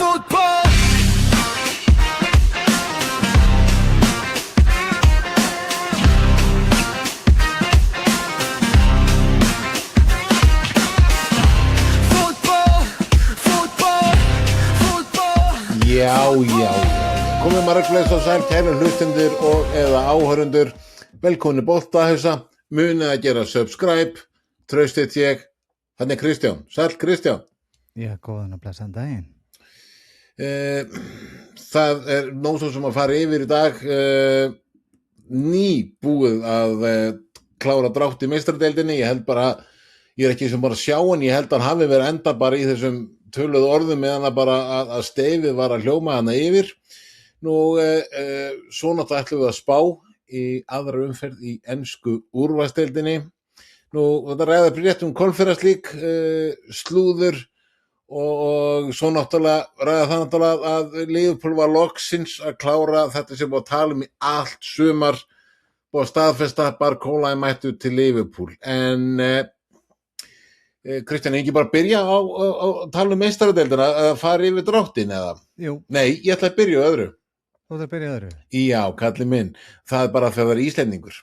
Fotboll! Fotboll, fotboll, fotboll. Já. Komið margleis á sæl, kæru hlustendur og eða áhörundur. Velkomin í Boltahausa. Munið að gera subscribe. Traustið ég. Þannig Kristján. Sæl Kristján. Já, góðan og blessan daginn. Það nóg svo sem að fara yfir í dag. Nýbúið að klára drátt í meistaradeildinni. Ég held bara, ég ekki sem bara sjá hann, ég held að hann hafi verið enda bara í þessum töluðu orðum meðan að bara að stefið var að hljóma hana yfir. Nú, svo náttúrulega ætlum við að spá í aðra umferð í ensku úrvalsdeildinni. Nú, þetta ræða rétt konferenslík, slúður og svo náttúrulega ræða það náttúrulega að Liverpool var loksins að klára þetta sem var að tala í allt sumar og staðfesta Barcola mættu til Liverpool. En Kristján, ekki bara byrja á tala meistaradeildina að fara yfir dráttin eða? Jú. Nei, ég ætla að byrja á öðru. Þú ætlar að byrja á öðru? Já, kalli minn. Það er bara þegar það er Íslendingur.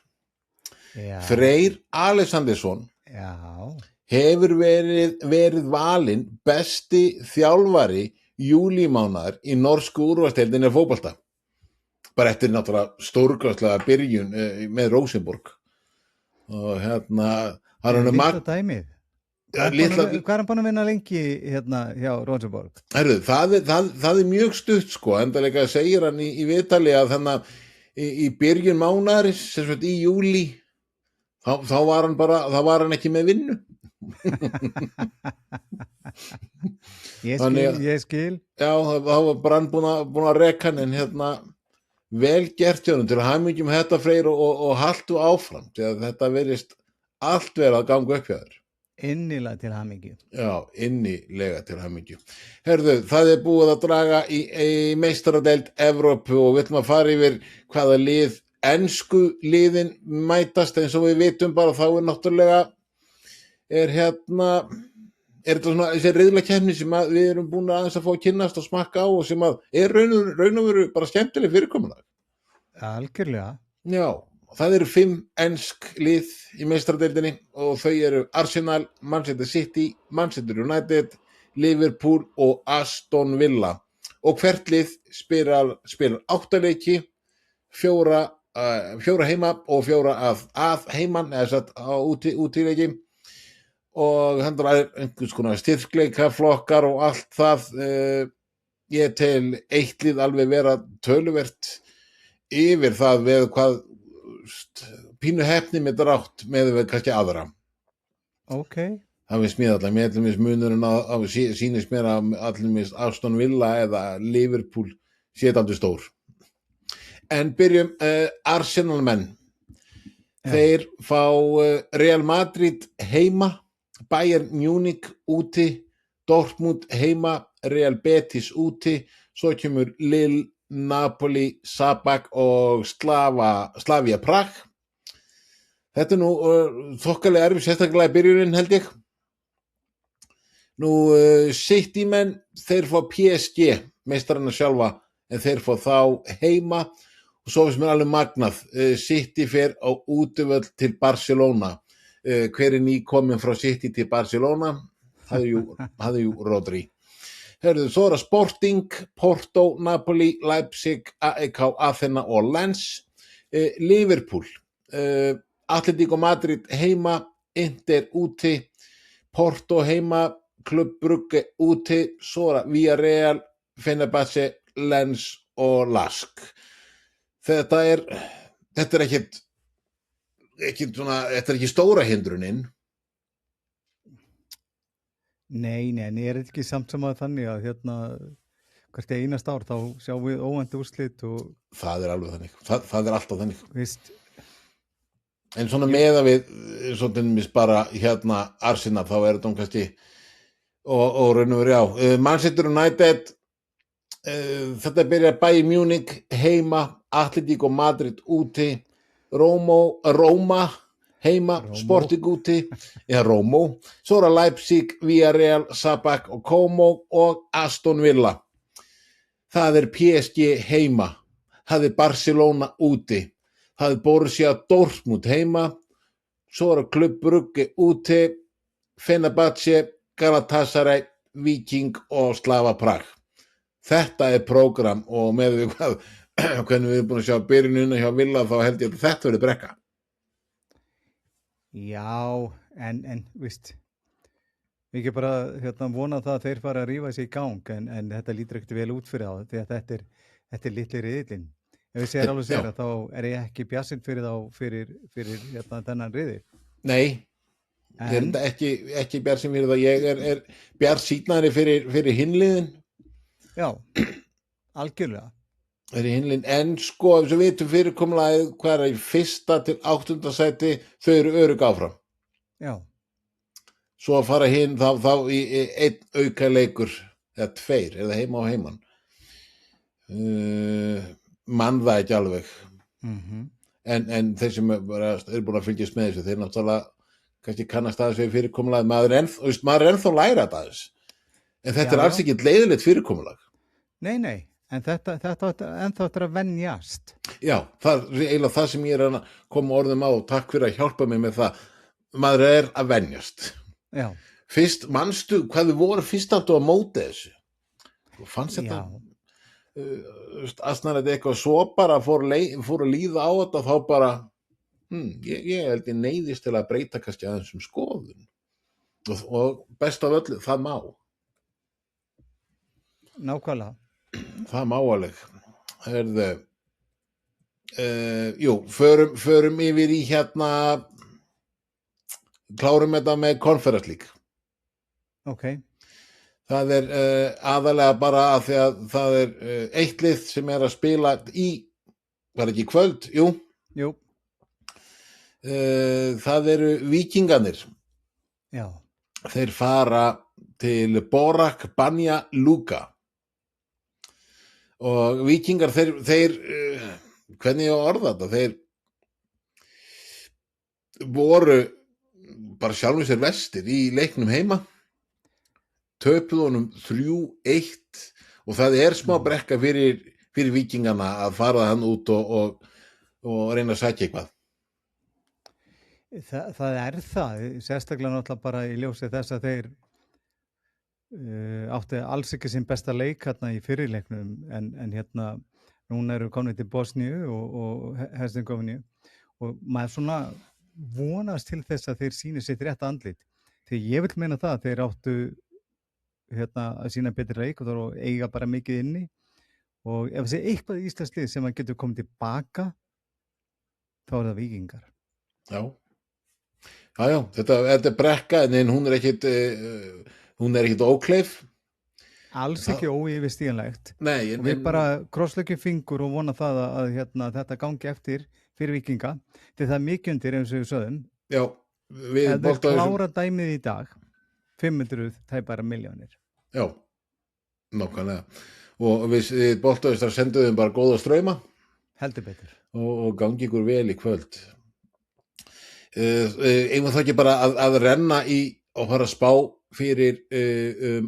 Já. Freyr Alexandersson hefur verið valinn besti þjálfari júlímánaðar í norsku úrvalsdeildinni fótbolta. Bara eftir náttúrulega stórkostlega byrjun með Rosenborg. Og hann er Lítla dæmið. Hvað er hann búin að vinna lengi hérna hjá Rosenborg? Herðu, það er mjög stutt sko, endalega segir hann í viðtali að þannig í byrjun mánaðarins, sem sagt í júlí, þá var hann ekki með vinnu. Ég skil. Já, það var bara hann búin að reka hann, en vel gert hjá hann til að hamingjum þetta Freyr og haltu áfram, því að þetta verist allt verið að ganga upp hjá þér. Innilega til hamingju. Já, innilega til hamingju. Herðu, það er búið að draga í meistaradeild Evrópu og við ætlum að fara yfir hvaða lið ensku liðin mætast, eins og við vitum bara þá er náttúrulega er þetta svona þessi riðlakeppni sem við erum búin aðeins að fá að kynnast og smakka á og sem er raun og veru bara skemmtileg fyrirkomulag. Algjörlega. Já. Það eru 5 ensk lið í meistaradeildinni og þau eru Arsenal, Manchester City, Manchester United, Liverpool og Aston Villa. Og hvert lið spilar 8 leiki, 4 heima og 4 að heiman, eða satt á útileiki. Og hann er einhvers konar styrkleikaflokkar og allt það. Ég tel eitt lið alveg vera töluvert yfir það við hvað pínu heppni með drátt með kannski aðra. Ok. Það finnst mér allar, með allir munurinn að sýnist mér að allir Aston Villa eða Liverpool sé aldrei stór. En byrjum Arsenal menn. Þeir fá Real Madrid heima, Bayern Munich úti, Dortmund heima, Real Betis úti, svo kemur Lille, Napoli, Sabak og Slavia Prag. Þetta er nú þokkalega erfið, sérstaklega í byrjunin held ég. Nú City menn, þeir fá PSG, meistarana sjálfa, en þeir fá þá heima og svo finnst mér alveg magnað. City fer á útivöll til Barcelona. Hver er nýkominn frá City til Barcelona? Það er jú Rodri. Herðu, svo er það Sporting, Porto, Napoli, Leipzig, AEK, Athena og Lens. Liverpool, Atletico Madrid heima, Inter úti, Porto heima, Club Brugge úti, svo er það Villarreal, Fenerbahce, Lens og Lask. Þetta er ekki stóra hindrunin. Nei, en ég ekki samt sem að þannig að hvert einast ár þá sjáum við óvænt úrslit og það er alveg þannig, það er alltaf þannig. Vist. En svona meða við svona bara Arsenal þá er þetta kannski og raun og veru Manchester United þetta byrjar Bayern Munich heima, Atletico Madrid úti, Roma heima, Sporting úti eða Rómó, svo er Leipzig, Villarreal, Sabak og Como og Aston Villa. það er PSG heima, það er Barcelona úti, það er Borussia Dortmund heima, svo er Club Brugge úti, Fenerbahce, Galatasaray, Viking og Slava Prag. Þetta er prógram og með við hvernig við erum búin að sjá byrjununa hjá Villa þá held ég að þetta verður brekka. Já, en víst, við ekki bara vona það að þeir fara að rífa sig í gang en þetta lítur ekkert vel út fyrir þá því að þetta er litli riðillinn. Ef við segir alveg sér að þá er ég ekki bjassinn fyrir þá fyrir þennan riðil. Nei, ég er ekki bjarsinn fyrir það, ég er bjarsýnari fyrir hinliðin. Já, algjörlega. En sko, ef við vitum fyrirkomulagið hvað er í 1. til 8. sæti, þau eru örugg áfram. Já. Svo að fara hinn þá í einn auka leikur, eða 2, eða heima á heiman. Mann það ekki alveg. En þeir sem eru búin að fylgjast með þessu, þeir náttúrulega kannski kannast aðeins við fyrirkomulagið. Maður er ennþá læra þess. En þetta er alls ekki leiðilegt fyrirkomulag. Nei, en þetta ennþá eftir að venjast. Já, það er eiginlega það sem ég er að koma orðum á og takk fyrir að hjálpa mig með það. Maður er að venjast. Já. Fyrst, manstu hvað þið voru fyrst aftur á móti þessu? Þú fannst þetta aðsnarlega eitthvað svo bara fór að líða á þetta þá bara, ég held ég neyðist til að breyta kannski aðeins skoðun. Og best af öllu, það má. Nákvæmlega. Það má alveg. Förum yfir í klárum þetta með Conference League. Ok. Það er aðalega bara að því að það er eitt lið sem er að spila var ekki í kvöld? Jú. Það eru Víkingarnir. Já. Þeir fara til Borac Banja Luka. Og Víkingar, þeir hvernig ég orða þetta, þeir voru bara sjálfum sér vestir í leiknum heima, töpuðu honum 3-1 og það er smá brekka fyrir Víkingana að fara hann út og reyna að sækja eitthvað. Það er það, sérstaklega náttúrulega bara í ljósi þess að þeir átti alls ekki sinn besta leik í fyrirleiknum en núna eru komin til Bosníu og Herzegovinu og maður svona vonast til þess að þeir sýni sitt rétt andlit því ég vil meina það að þeir áttu að sýna betri leik og eiga bara mikið inni og ef það sé eitthvað í Íslands lið sem að getur komið tilbaka þá er það Víkingar. Já, þetta er brekka en hún er ekkit ókleif. Alls ekki óyfirstíganlegt. Nei. Og við bara krossleggjum fingur og vona það að þetta gangi eftir fyrir Víkinga. Því það er mikið undir eins og við sögðum. Já. Ef þeir klára dæmið í dag, 500 tæpara milljónir. Já, nákvæmlega. Og við boltaðistar senduðum bara góða strauma. Heldur betur. Og gangi ykkur vel í kvöld. Eigum það ekki bara að renna í og fara að spá fyrir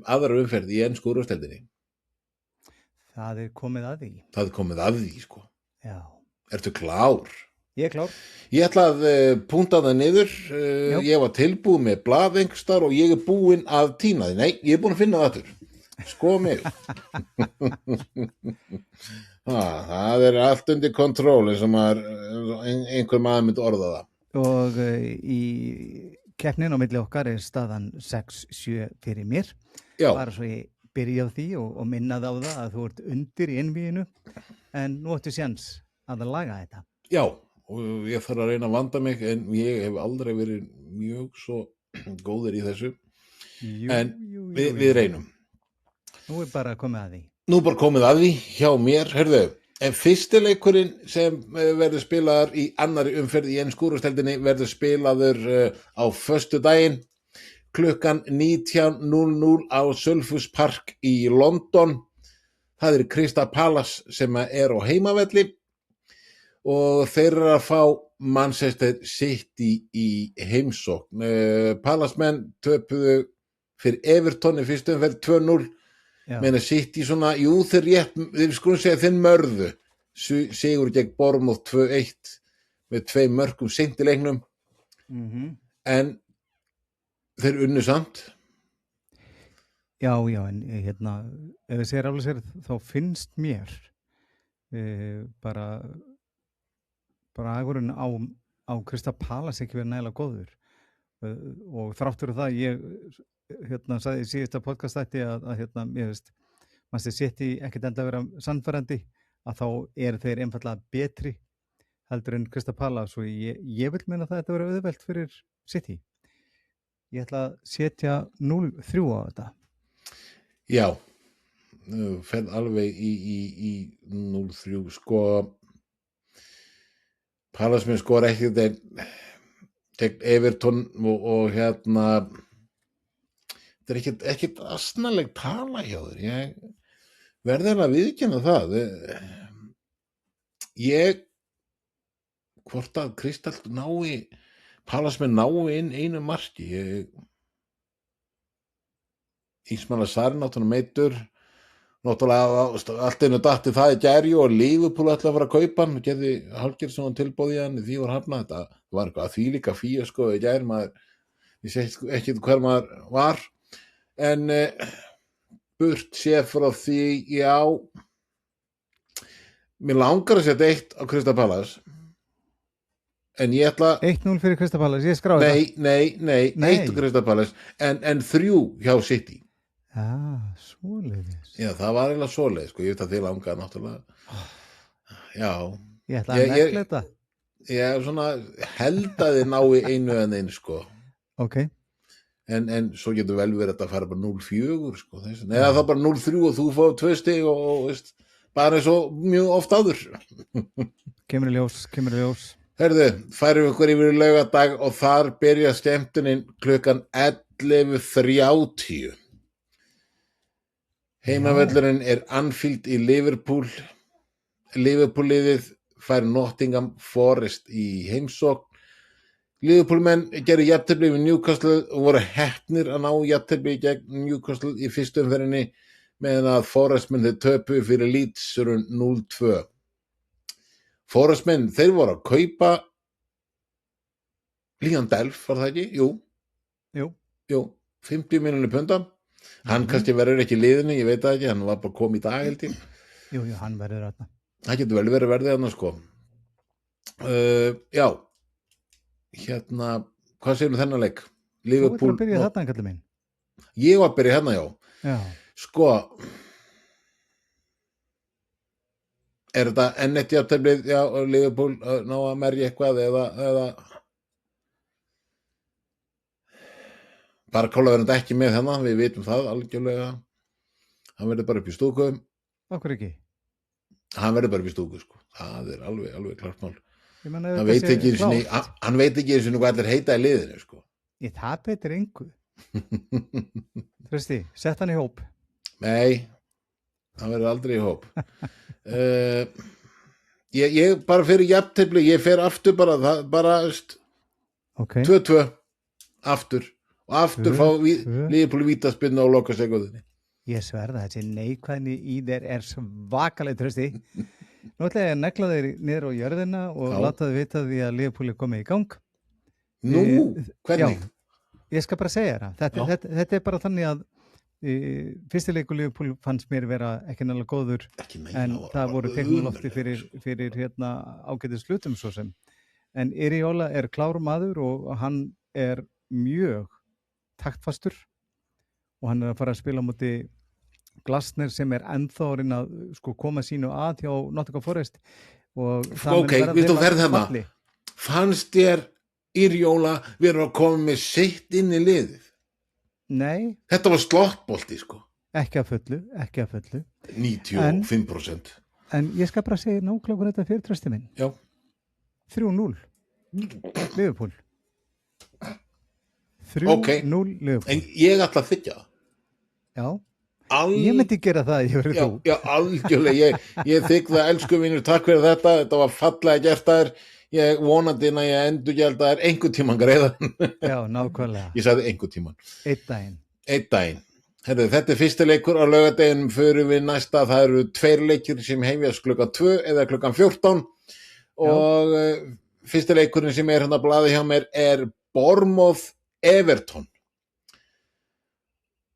aðra umferð í ensku úrvalsdeildinni. Það er komið að því. Það er komið að því, sko. Já. Ertu klár? Ég er klár. Ég ætla að punkta það niður. Ég var tilbúið með blað einhversstaðar og ég er búinn að tína því. Nei, ég er búinn að finna það aftur. Sko mig. Það er allt undir kontról eins og einhver maður myndi orða það. Og í keppnin á milli okkar er staðan 6-7 fyrir mér. Já. Bara svo ég byrja á því og minnaði á það að þú ert undir í einvíginu en nú ættu séns að laga þetta. Já, og ég þarf að reyna að vanda mig en ég hef aldrei verið mjög svo góður í þessu. En við reynum. Nú er bara komið að því. Nú er bara komið að því hjá mér. Hörðu, en fyrsti leikurinn sem verður spilaður í annari umferð í ensku úrvalsdeildinni verður spilaður á föstudaginn klukkan 19:00 á Sulfus Park í London. Það er Crystal Palace sem er á heimavelli og þeir eru að fá Manchester City í heimsókn. Palace menn töpuðu fyrir Everton í fyrstu umferð 2-0 Já. meina City svona, jú þeir rétt, þeir skulum segja þeir mörðu sigur gegn Bournemouth 2-1 með 2 mörkum seint í leiknum en þeir unnu samt. Já, en hérna, ef við segir alveg sér, þá finnst mér bara agurinn á Crystal Palace ekki verið nægilega góður og þráttur það ég sagði í síðasta podcast þætti að hérna, ég veist, Manchester City ekkert enda að vera sannfærandi að þá þeir einfallega betri heldur en Crystal Palace og ég vil meina það að þetta verið auðvelt fyrir City. Ég ætla að setja 0-3 á þetta. Já, ferð alveg í 0-3 sko Palace með skora ekki gegn Everton og hérna þetta er ekkert asnaleg tala hjá þér ég verður að viðurkenna það hvort að Kristall Palace með nái inn einu marki Ísmail Sarr náttúrulega meiddur náttúrulega allt einu datti það í gæri og Liverpool ætlaði að fara að kaupa hann og gerði hálfgerð svona tilboð í hann því var hafnað þetta var eitthvað að því líka fíu sko í gæri ég segi ekki hver maður var en burt séð frá því já mér langar að setja 1 á Crystal Palace en ég ætla 1-0 fyrir Crystal Palace, ég skráði nei 1 á Crystal Palace en 3 hjá City svoleiðis já það var eiginlega svoleiðis sko ég veit að þið langar náttúrulega já ég ætla að negla þetta ég svona held að þið nái einu en einu sko ok en svo getur vel verið að þetta fara bara 0-4 sko eða það bara 0-3 og þú fóð 2 stig og veist, bara eins og mjög oft áður kemur í ljós herðu, færum ykkur yfir í laugardag og þar byrja skemmtunin klukkan 11:30 heimavöllurinn Anfield í Liverpool liðið fær Nottingham Forest í heimsókn Liverpoolmenn gerðu jafntefli við Newcastle og voru heppnir að ná jafntefli gegn Newcastle í fyrstu umferðinni meðan að Forestmenn þeir töpuðu fyrir Leeds 0-2 Forestmenn þeir voru að kaupa Leon Delf var það ekki? Jú 50 milljónir punda hann kannski verður ekki í liðinu, ég veit það ekki hann var bara komið í dag held ég Jú, hann verður þarna það getur vel verið þarna sko já hérna, hvað segir þennan leik? Liverpool Þú ætlar að byrja þarna, kallið minn Ég var að byrja hérna, já sko er þetta enn eitt jafnteflið já, Liverpool ná að merja eitthvað eða bara Kála verður þetta ekki með hennar, við vitum það algjörlega hann verður bara upp í stúku Okkur ekki? Hann verður bara upp í stúku sko. Það er alveg klart mál hann veit ekki eins og hvað allir heita í liðinu sko. Það betur engu Trausti, sett hann í hóp Nei, hann verður aldrei í hóp ég bara fyrir jafntefli, ég fer aftur bara 2-2 aftur og aftur fá Liverpool vítaspinnu og loka sekúndunni Ég sverða þessi neikvæðni í þér svakaleg Trausti Nú ætla ég að negla þeir niður á jörðina og láta þau vita því að Liverpool komið í gang Nú, hvernig? Já, ég skal bara segja þetta bara þannig að fyrstileikur Liverpool fannst mér vera ekki náttúrulega góður en það voru teknulofti fyrir ágætis hlutum svo sem en Iraola klár maður og hann mjög taktfastur og hann að fara að spila á móti Glasner sem ennþá orðinn að koma sínu að hjá Nottingham Forest og ok, við þú verð hérna fannst þér Iraola vera að koma með sitt inn í liðið? Nei Þetta var slottbolti sko Ekki að fullu 95% En ég skal bara segja nákvæmlega þetta fyrir Trausti minn Já 3-0 Liverpool 3-0 Liverpool En ég ætla að þykja Já Ég myndi gera það Já, algjörlega Ég þykk það, elsku vinur, takk fyrir þetta var fallega gert þær ég vonandi að ég endurgjald einhvern tímann greiða Já, nákvæmlega Ég sagði einhvern tímann Einn daginn Einn daginn Herðu, þetta fyrsti leikur á laugardeginum, fyrir við næsta, það eru 2 leikir sem hefjast klukkan 2 eða klukkan 14 og fyrsti leikurinn sem hérna á blaði hjá mér Bournemouth Everton.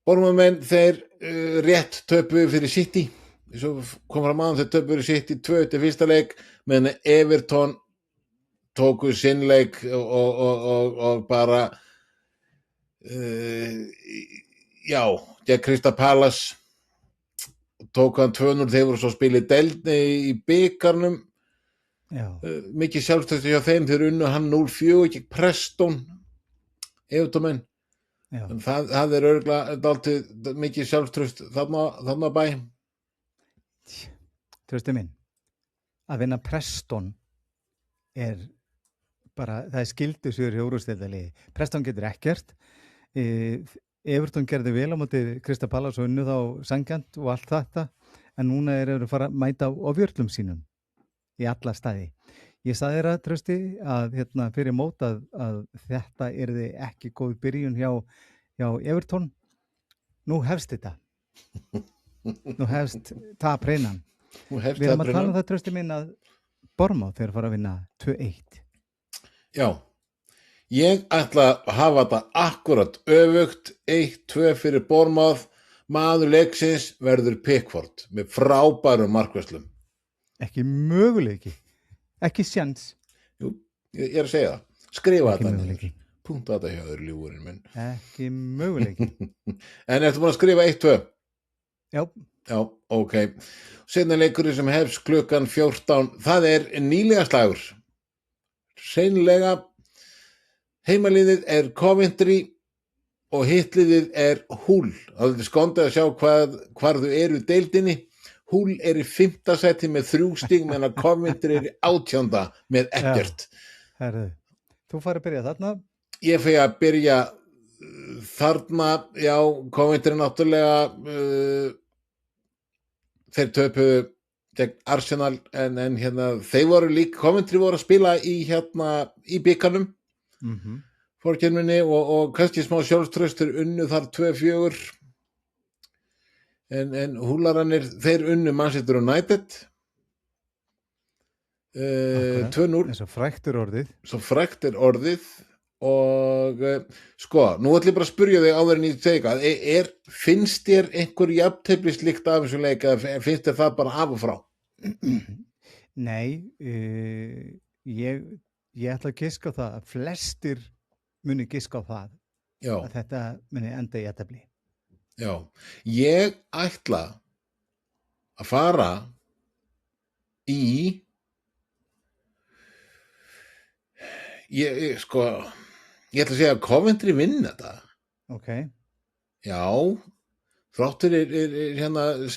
Bournemouth menn, þeir rétt töpuðu fyrir City, svo kom fram aðan þeir töpuðu fyrir City 2 fyrsta leik, meðan Everton tóku sinn leik og bara já, gegn Crystal Palace tók hann 2-0, þeir voru svo spilið deildni í bikarnum, mikið sjálfströsti hjá þeim, þeir unnu hann 0-4 gegn Preston Everton. En það örugglega dálítið mikið sjálfströst þarna bæ. Trausti minn, að vinna Preston bara, það skildisigur hjá úrvalsdeildarliði. Preston getur ekkert, Everton gerði vel á móti Crystal Palace og unnu þá sanngjarnt og allt þetta, en núna eru að fara að mæta á ofjörlum sínum í alla staði. Ég sagði þér að, Trausti, að fyrir mót að þetta yrði ekki góð byrjun hjá Everton. Nú hefst þetta. Nú hefst tapreinan. Við erum að tala um það, Trausti minn, að Bournemouth þeir fara að vinna 2-1. Já. Ég ætla að hafa þetta akkurat öfugt, 1-2 fyrir Bournemouth, maður leiksins verður Pickford með frábærum markvörslum. Ekki möguleiki, ekki sjans. Jú, ég að segja það. Skrifa þetta niður. Punkta þetta hjá þér, ljúfurinn minn. Ekki möguleiki. En ertu búin að skrifa 1-2? Já. Já, ok. Seinna leikurinn sem hefst klukkan 14, það nýlega slagur. Seinlega heimaliðið Coventry og hittliðið Hull. Það er skondið að sjá hvar þau eru í deildinni. Hull í 5. sæti með 3 stig, meðan Coventry í 18. með ekkert. Herðu, þú farið að byrja þarna? Ég fæ að byrja þarna, já, Coventry náttúrulega, þeir töpuðu gegn Arsenal, en þeir voru líka, Coventry voru að spila í bikarnum. Fórkjörminni og kannski smá sjálfstraustur unnu þar 2-4 en húlarannir þeir unnu Manchester United 2-0 svo frægt orðið og sko, nú ætlum ég bara að spyrja þig áður en ég segja finnst þér einhver jafnteflislykt af þessu leik eða finnst þér það bara af og frá? Nei, ég ætla að giska á það að flestir muni giska á það að þetta muni enda í jafntefli. Já, ég ætla að fara í ég ætla að segja að Coventry vinna þetta. Ok. Já, þráttur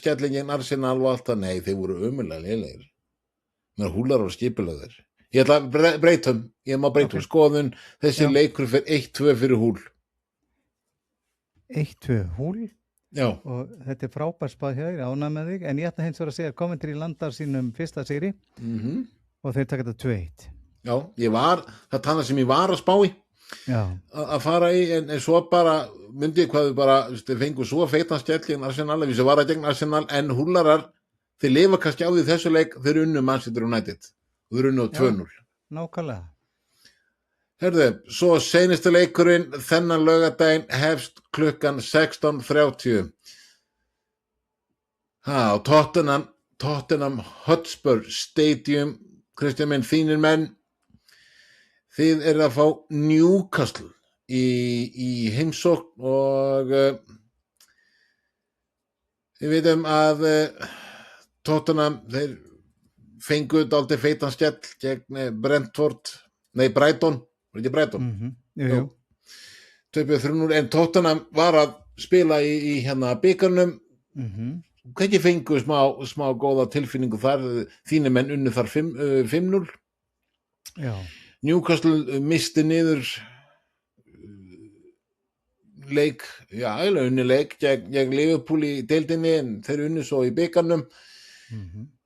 skellingin Arsenal og allt það, nei, þeir voru ömurlega lélegir. Mér húlar og skipulegðir. Ég ætla að breytum skoðun, þessi leikur fyrir 1-2 fyrir Hull. 1-2 Hull? Já. Og þetta frábær spað hjá þér, ánægð með þig, en ég ætla hins vegar að segja að Coventry landar sínum fyrsta sigri og þeir taka þetta 2-1. Já, það tannar sem ég var að spá í að fara í, en svo bara myndi ég hvað þau fengu svo feitan skellin Arsenal, ef ég var að gegn Arsenal, en Hullarar, þeir lifa kannski á því þessu leik, þeir unnu Manchester United og þeir unnu á 2-0. Nákvæmlega. Herðu, svo seinasti leikurinn þennan laugardaginn hefst klukkan 16:30. Og Tottenham Hotspur Stadium, Kristján minn, þínir menn, þið eru að fá Newcastle í heimsókn og við vitum að Tottenham, þeir fengu dálítið feitan skell gegn Brighton. Var ekki Brighton? Jú. 2-3, en Tottenham var að spila í bikarnum. Hvernig fengu smá góða tilfinningu þar, þínir menn unnu þar 5-0. Já. Newcastle misti niður leik, unnu leik gegn Liverpool í deildinni, en þeir unnu svo í bikarnum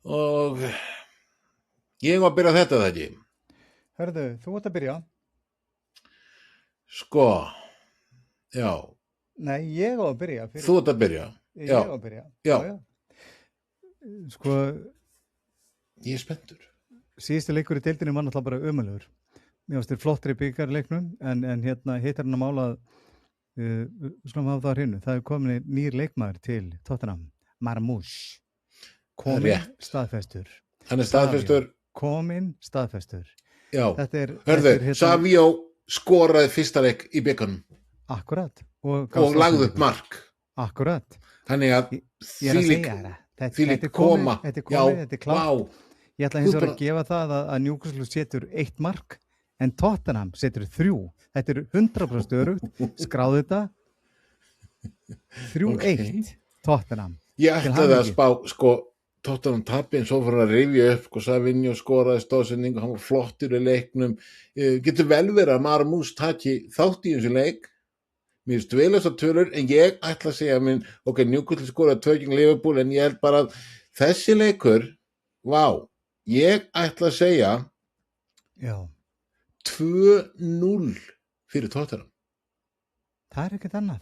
og ég var að byrja þetta það ekki. Hörðu, þú ert að byrja. Sko, já, Nei, ég á að byrja. Þú ert að byrja. Ég Já, á að byrja. já, Sko, ég er spenntur. síðusti leikur í deildinni var náttúrulega bara ömurlegur. Mér finnst þér flottri bikarleiknum, en hérna hittar hann að mála að skulum hafa það á hreinu. Það er komin nýr leikmaður til Tottenham, Marmoush. Komin rétt. staðfestur. Hann er staðfestur. Komin staðfestur. Já. Þetta er Hörðu, hérna- Savio skoraði fyrsta leik í bikarnum Akkurat. og lagði upp mark. Akkurat. Þannig að Ég er að þvílík segja það. þvílík koma. Þetta er Já, komið, þetta er klárt. vá. Ég ætla hins Þú vegar bara- að gefa það að Newcastle setur 1 mark en Tottenham setur 3. Þetta er 100% örugt. Skráðu þetta. 3-1 Ok. Tottenham. Ég Til ætlaði að hamingju. spá, sko, Tottenham tappi en svo fyrir að rifja upp, sko, Savinho skoraði stóðsendingu, hann var flottur í leiknum. Getur vel verið að Marmoush taki þátt í þessu leik. Mér finnst velast að tölur, en ég ætla að segja minn, ok, Newcastle skoraði 2 gegn Liverpool, en ég held bara að þessi leikur, vá, ég ætla að segja Já, 2-0 fyrir Tottenham. það er ekkert annað.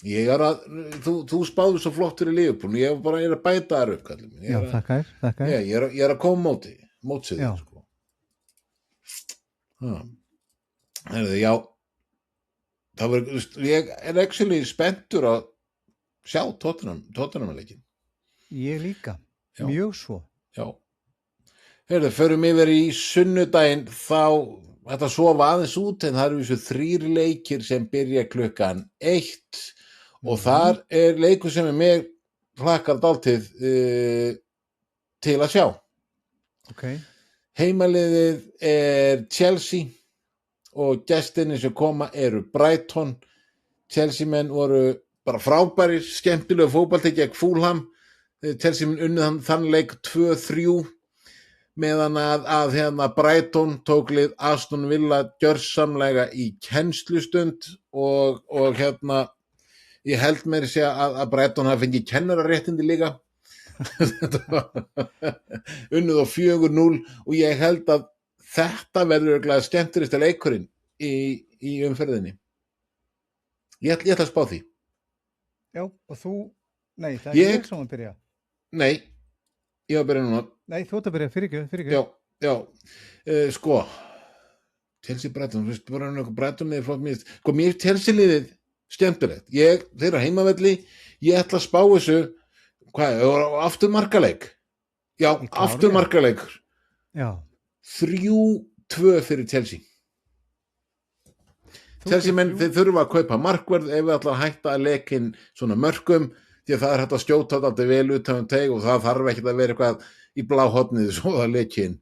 Ég er að, þú spáður svo flott fyrir Liverpool, ég bara er að bæta þar upp, kallið minn. Já, þakka þér. Ég er að koma mótsið, Já. sko. Já, það var, ég er actually spenntur að sjá Tottenham-leikin. Ég líka. Já. Mjög svo. Já. Förum yfir í sunnudaginn, þá þetta sofa aðeins út, en það eru þessu 3 leikir sem byrja klukkan 1 og þar er leikur sem mig hlakkar dálítið til að sjá. Ok. Heimaliðið er Chelsea og gestinni sem koma eru Brighton. Chelsea menn voru bara frábærir, skemmtilegu fótbolti gegn Fulham. Chelsea menn unnið þann leik 2-3 meðan að hérna Brighton tók lið Aston Villa gjörsamlega í kennslustund og hérna ég held mér að segja að Brighton hafi fengið kennararéttindi líka. Unnið á 4-0 og ég held að þetta verður örugglega skemmtilegasti leikurinn í umferðinni. Ég ætla að spá því. Já, og þú... Nei, það er Ég- ég sem að byrja. Nei, ég var að byrja núna. Nei, þú ert að byrja. Fyrirgjöf. Já. Sko, Chelsea Brighton, þú veist, bara einhver Brighton eða flott mér. Sko, mér er Chelsea liðið skemmtilegt. Þeir eru á heimavelli, ég ætla að spá þessu, aftur markaleik. Já, Í klári, aftur já. markaleikur. Já. 3-2 fyrir Chelsea. Chelsea menn, þeir þurfa að kaupa markverð ef við ætla að hætta að leikinn svona mörkum, því að það er hægt að skjóta þetta vel út af teg og það þarf ekki að vera eitthvað í bláhotnið svo að leikinn.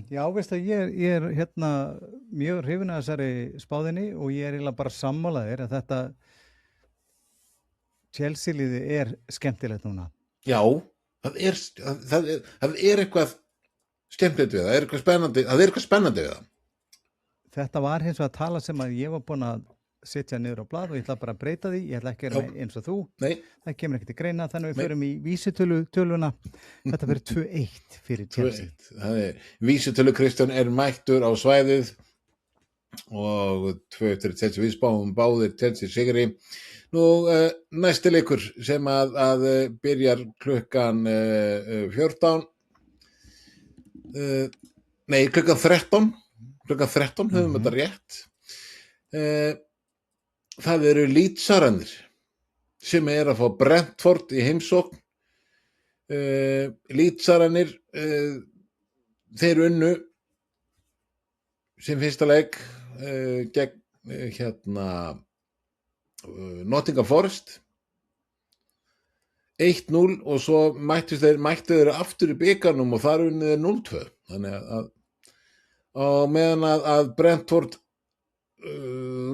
Já, veist að ég er hérna mjög hrifin að þessari spáðinni og ég er eiginlega bara sammálaðir að þetta Chelsea-liði er skemmtilegt núna. Já, það er eitthvað skemmtilegt við það, það er eitthvað spennandi við það. Þetta var hins vegar að tala sem að ég var búin að setja niður á blað og ég ætla bara að breyta því, ég ætla ekki að Já. gera eins og þú, Nei, það kemur ekki til greina, þannig við Nei. förum í vísitöluna, þetta verður 2-1 fyrir Chelsea. 2-1. Það er vísitölu Kristján er mættur á svæðið og 2-1 fyrir Chelsea, við spáum báðir Chelsea sigri. Nú, næsti leikur sem að byrjar klukkan 14 nei, klukkan 13 höfum þetta rétt. Það eru Leedsararnir sem er að fá Brentford í heimsókn. Leedsararnir þeir unnu sem fyrsta leik gegn Nottingham Forest 1-0 og svo mættu þeir aftur í bikarnum og þar unnu þeir 0-2. Þannig að og meðan að Brentford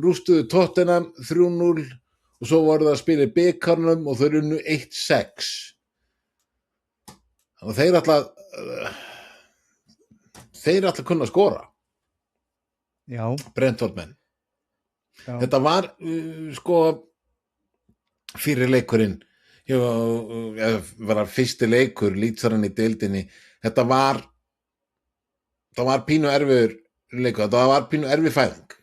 rústuðu Tottenham 3-0 og svo voru það að spila í bikarnum og þeir unnu 1-6. Þannig að þeir ætla að kunna skora, Já, Brentford menn. já, Þetta var sko fyrir leikurinn var fyrsti leikur Leedsarinn í deildinni. Það var pínu erfiður leikur, þetta var pínu erfið fæðing.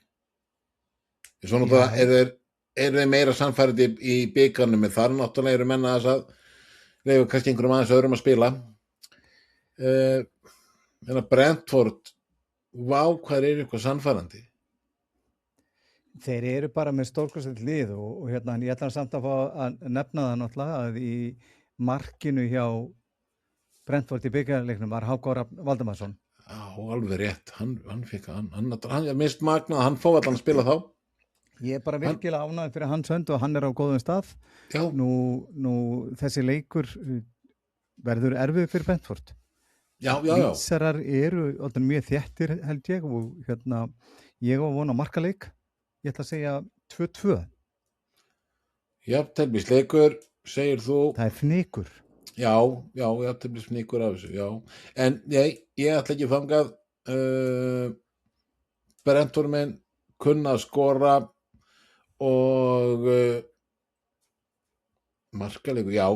Svo Já. náttúrulega eru þeir meira sannfærandi í bikarnum, en þar náttúrulega eru menna þess að leifa kannski einhverjum aðeins öðrum að spila. Brentford, vá, hvað eru eitthvað sannfærandi? Þeir eru bara með stórkostlegt lið og hérna, ég ætla samt að fá að nefna það náttúrulega að í markinu hjá Brentford í bikarleiknum var Hákon Rafn Valdemarsson. Já, alveg rétt, hann fikk hann mist magnað, hann fóð allan að spila þá. Ég er bara virkilega ánægður fyrir hans hönd og hann er á góðum stað. Já. Nú þessi leikur verður erfið fyrir Brentford. Já. Lísarar eru mjög þéttir held ég og hérna, ég á von á markaleik. Ég ætla að segja 2-2. Jafnteflisleikur, segir þú. Það er fnykur. Já, jafnteflisfnykur af þessu, já. En ég ætla ekki þangað. Brentford menn kunna að skora og markaleikur, já,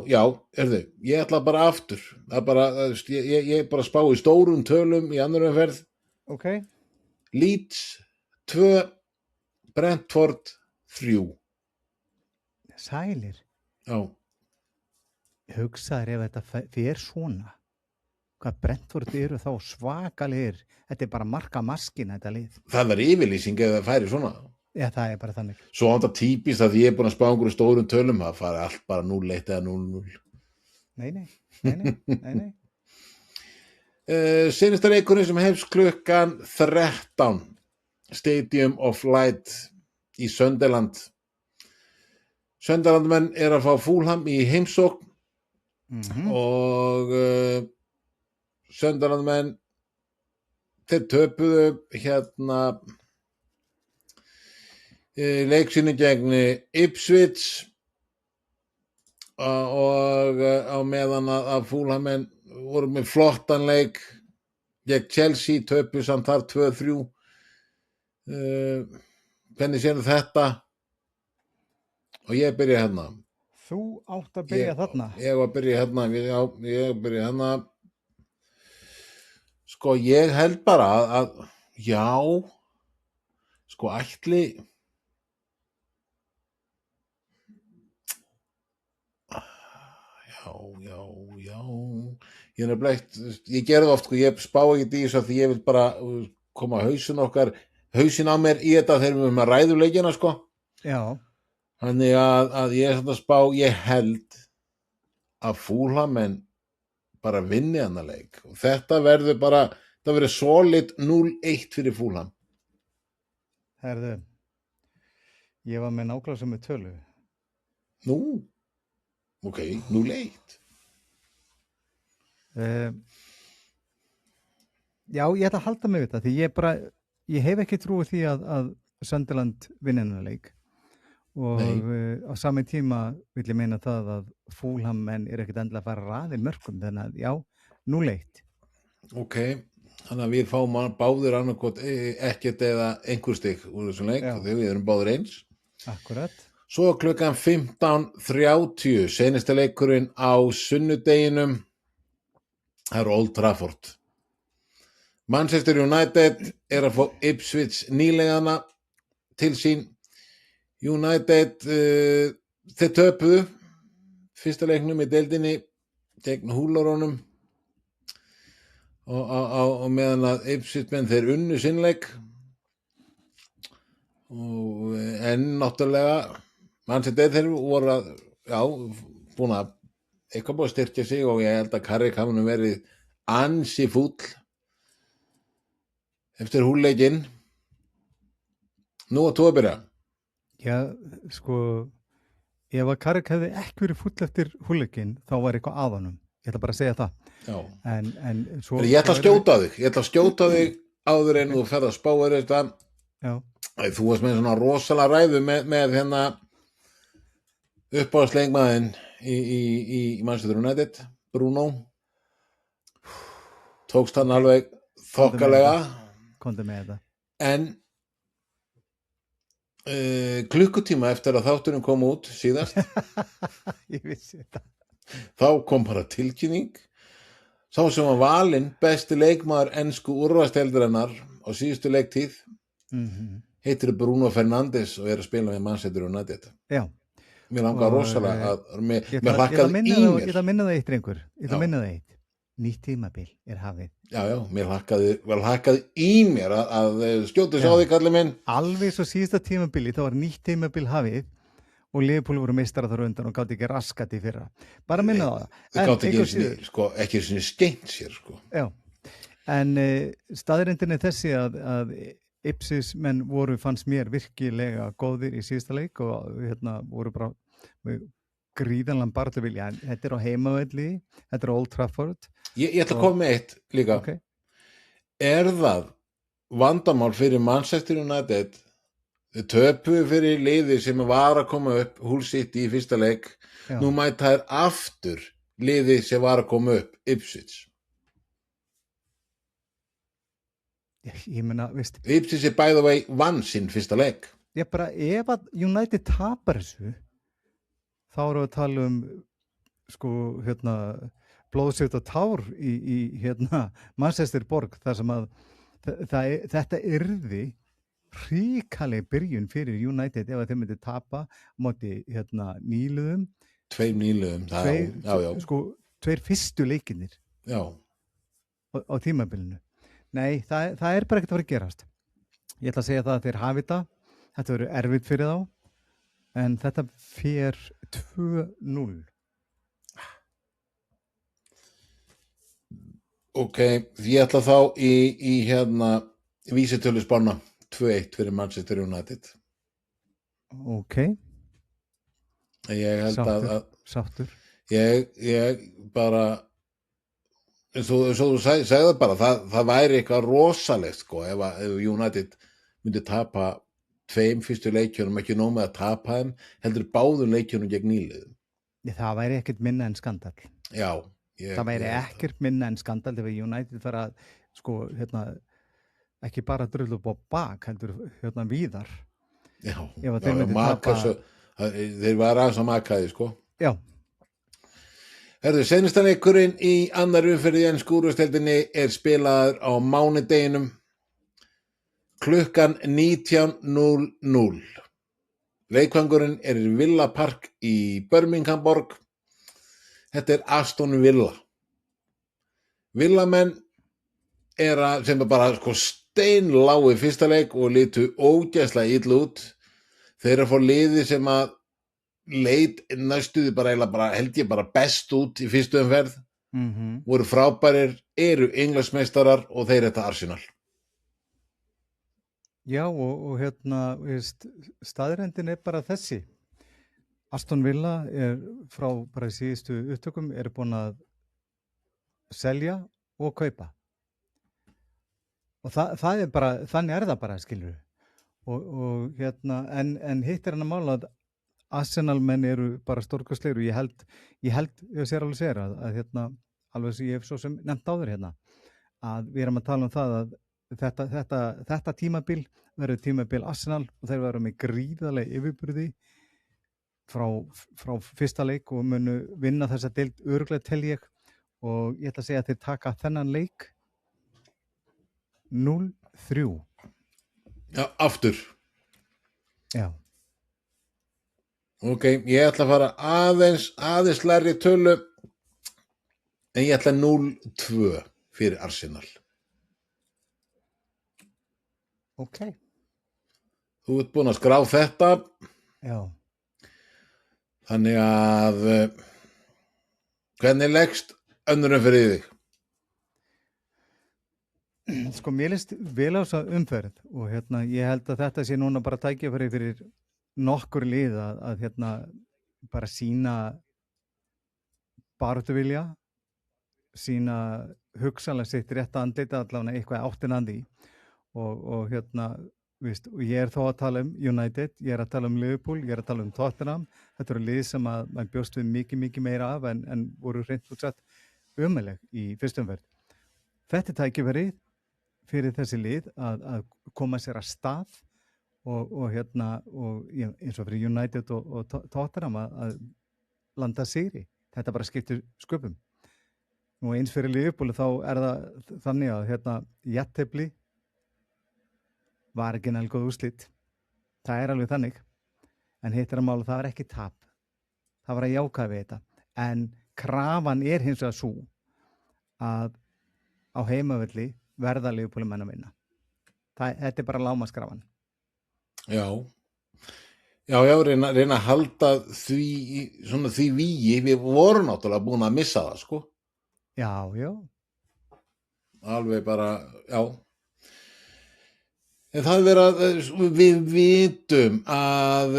ég ætla bara aftur. Ég bara spá í stórum tölum í annar umferð. Ok. Leeds 2, Brentford 3. Sælir. Já. Hugsaður ef þetta fer svona. Hvað Brentford eru þá svakalegir. Þetta er bara marka maskina þetta lið. Það er yfirlýsing ef það færi svona. Já, það er bara þannig. Svo þetta típist að ég er búin að spá einhverju stórum tölum, það fari allt bara 0-1 eða 0-0. Nei. Seinasta leikurinn sem hefst klukkan 13, Stadium of Light í Sunderland. Sunderlandmenn er að fá Fulham í heimsókn og Sunderlandmenn þeir töpuðu hérna leiksinu gegn Ipswich og á meðan að Fulhamenn voru með flottan leik gegn Chelsea, töpuðu samt þar 2-3. Hvernig séu þetta? Og ég byrja hérna. Þú átt að byrja þarna. Ég var að byrja hérna, ég byrja hérna. Sko, ég held bara að já, sko, ætli já, ég er bleikt, ég gerði oft, sko, ég spá ekki í þessu því ég vil bara koma hausin á mér í þetta þegar við erum að ræðuleikina, sko. Já. Þannig að ég er svona að spá, ég held að Fulhamenn bara vinni þennan leik og þetta verður solid 0-1 fyrir Fulham. Herðu, ég var með nákvæmlega sem með tölu. Nú, ok, 0-1. Já, ég ætla að halda mig við þetta því ég hef ekki trúið því að Sunderland vinni þennan leik og á sami tíma vil ég meina það að Fulham menn er ekkert endilega að fara að raði mörkum þannig að já, 0-1. Ok, þannig að við fáum báðir annarkot ekkert eða einhver stig úr þessum leik og þegar við erum báðir eins. Akkurat. Svo klukkan 15:30 seinasta leikurinn á sunnudeginum, það er Old Trafford. Manchester United er að fá Ipswich nýlegana til sín. United þeir töpuðu fyrsta leiknum í deildinni gegn Húlarónum og meðan að Ipswich menn þeir unnu sinnleik og en náttúrulega Manchester þeir voru búin að eitthvað búið að styrkja sig og ég held að Carrick hafi nú verið ansi fúll eftir húlleikinn. Nú að tóa byrja. Já, sko, ef að Carrick hefði ekki verið fúll eftir húlleikinn, þá var eitthvað að honum. Ég ætla bara að segja það. Já. En svo... Ég ætla að skjóta þig áður en þú ferð að spá þetta. Já. Þú varst með svona rosalega ræðu með hérna uppáhaldsleikmaðinn í Manchester United, Bruno. Tókst hann alveg þokkalega. Komdu með þetta. En klukkutíma eftir að þátturinn kom út síðast ég vissi þetta þá kom bara tilkynning sá sem var valinn besti leikmaður ensku úrvalsdeildarinnar á síðustu leiktíð heitir Bruno Fernandes og að spila með Manchester United. Já. Mér langar Og, rosalega mér Ég ætla að hlakkaði minna í það, mér. ég ætla að minna það eitt, drengur. Ég ætla Já. að minna það eitt. Nýtt tímabil hafið. Já, mér hlakkaði í mér að skjóta sig á því, kallið minn. Alveg svo síðasta tímabili, þá var nýtt tímabil hafið og Liverpool voru meistarar þar undan og gátt ekki raskat í fyrra. Bara minna það. Það gátt ekki sinni skeint sér, sko. Já, en staðreyndin þessi að Ipsis menn fannst mér virkilega góðir í síðasta leik og voru bara gríðanlega barðavilja. Þetta á heimavelli, þetta á Old Trafford. Ég ætla að koma með eitt líka. Okay. Er það vandamál fyrir Manchester United? Þau töpuðu fyrir liði sem var að koma upp, Hull City í fyrsta leik. Já. Nú mæta þær aftur liði sem var að koma upp, Ipswich. Ég meina, veist, Ipswich by the way vann sinn fyrsta leik. ég bara, ef að United tapar þessu, þá erum við að tala sko, blóðsvit og tár í Manchester borg, þar sem að þetta yrði hrikaleg byrjun fyrir United ef að þeir myndi tapa móti nýliðum. Tveir nýliðum, já. Sko, tveir fyrstu leikinir Já. á tímabilinu. Nei, það er bara ekkert að fara að gerast. Ég ætla að segja það að þeir hafi þetta verður erfitt fyrir þá, en þetta fer 2-0. Ok, ég ætla þá í vísitölu spána 2-1 fyrir Manchester United. Ok. Ég held Sáttur. Ég bara eins og þú segði bara það væri eitthvað rosalegt sko ef United myndi tapa 2 fyrstu leikjunum, ekki nóg með að tapa þeim, heldur báðum leikjunum gegn nýliðum. Það væri ekkert minna en skandal. Já. Það væri ekkert minna en skandal ef United fara að sko, ekki bara drullu upp á bak, heldur víðar. Já, ef þeir myndi tapa. Þeir var aðeins að makaði, sko. Já. Herðu, seinasta leikurinn í annar umferð í ensku úrvalsdeildinni spilaður á mánudeginum klukkan 19:00. Leikvangurinn í Villa Park í Birmingham borg. Þetta Aston Villa. Villamenn sem bara sko steinlágu fyrsta leik og litu ógeðslega illa út. Þeir að fá liði sem að leit næstuði bara held ég bara best út í fyrstu umferð. Voru frábærir, eru Englandsmeistarar og þeir þetta Arsenal. Já og staðreyndin bara þessi. Aston Villa frá bara í síðustu upptökum búin að selja og kaupa. Og það bara, þannig það bara, skilur. Og en hitt hann að mála að Arsenal menn eru bara stórkostlegir og ég held ég sér alveg segir að alveg sem ég hef svo sem nefnt áður að við erum að tala um það að þetta tímabil verður tímabil Arsenal og þeir verður með gríðarlega yfirburði frá fyrsta leik og munu vinna þessa deild örugglega tel ég og ég ætla að segja að þeir taka þennan leik 0-3. Já, aftur. Já. Ok, ég ætla að fara aðeins lægri tölu en ég ætla 0-2 fyrir Arsenal. Ok. Þú ert búin að skrá þetta. Já. Þannig að hvernig leggst önnurum fyrir þig? Sko, mér líst vel á þessa umferð og ég held að þetta sé núna bara tækifæri fyrir nokkur lið að bara sína baráttuvilja, sína hugsanlega sitt rétta andlita allavega eitthvað áttin að því og og ég þó að tala um United, ég að tala um Liverpool, ég að tala um Tottenham. Þetta eru lið sem að mann bjóst við mikið meira af en voru hreint útsett ömurleg í fyrstu umferð. Þetta tækifæri fyrir þessi lið að koma sér að stað og eins og fyrir United og Tottenham að landa sigri. Þetta bara skiptir sköpum. Og eins fyrir Liverpool þá það þannig að jafntefli var ekki nægilega góð úrslit. Það er alveg þannig. En hitt að mála, það var ekki tap. Það var að jákvæða við þetta. En krafan er hins vegar sú að á heimavelli verða Liverpool-menn að vinna. Þetta er bara lágmarkskrafan. Já, reyna að halda því vígi, við vorum náttúrulega búin að missa það, sko. Já. Alveg bara, já. En það er verið að, við vitum að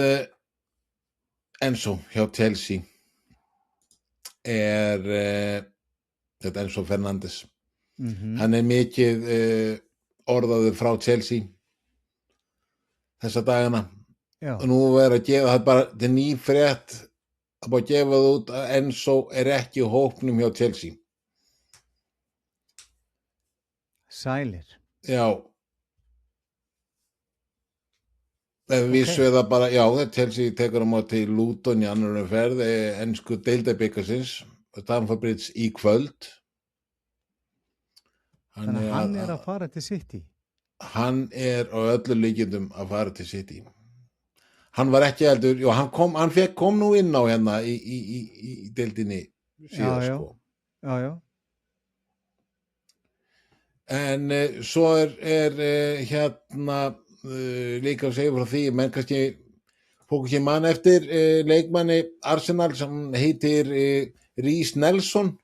Enzo hjá Chelsea er þetta Enzo Fernandes. Hann er mikið orðaður frá Chelsea þessa dagana. Já. Og nú er að gefa það bara, þetta er ný frétt að bara gefa það út að Enzo er ekki í hópnum hjá Chelsea. Sælir. Já. Ef vissu það bara, já, Chelsea tekur á móti Luton í annar umferð, ensku deildabikarsins, Stamford Bridge í kvöld. Þannig að hann er að fara til City. Hann er á öllu líkindum að fara til City. Hann var ekki heldur, já, hann kom nú inn á hérna í deildinni síðan, sko. Já. En svo er hérna líka að segja frá því, menn kannski fólk ekki mann eftir leikmanni Arsenal sem heitir Reiss Nelson.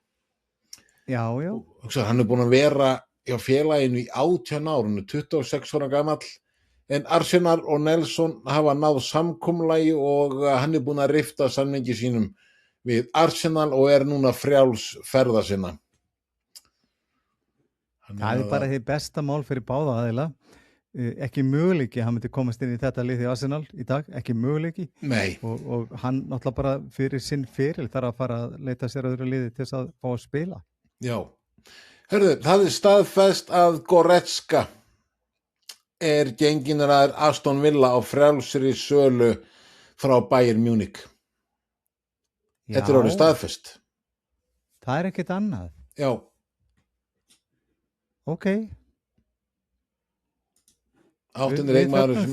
Já. Hann er búinn að vera hjá félaginu í 18 ár, hann er 26 ára gamall, en Arsenal og Nelson hafa náð samkomulagi og hann er búinn að rifta samningi sínum við Arsenal og er núna frjáls ferða sinna. Það er bara því besta mál fyrir báða aðila. Ekki möguleiki, hann myndi komast inn í þetta lið í Arsenal í dag, ekki möguleiki. Nei. Og hann náttúrulega bara fyrir sinn feril þarf að fara að leita sér öðru liði til þess að fá að spila. Já. Hörðu, það er staðfest að Goretzka er genginaraður Aston Villa á frjálsri sölu frá Bayern Munich. Þetta er orðið staðfest. Það er ekkert annað. Já. Ok. Áttundi leikmaður sem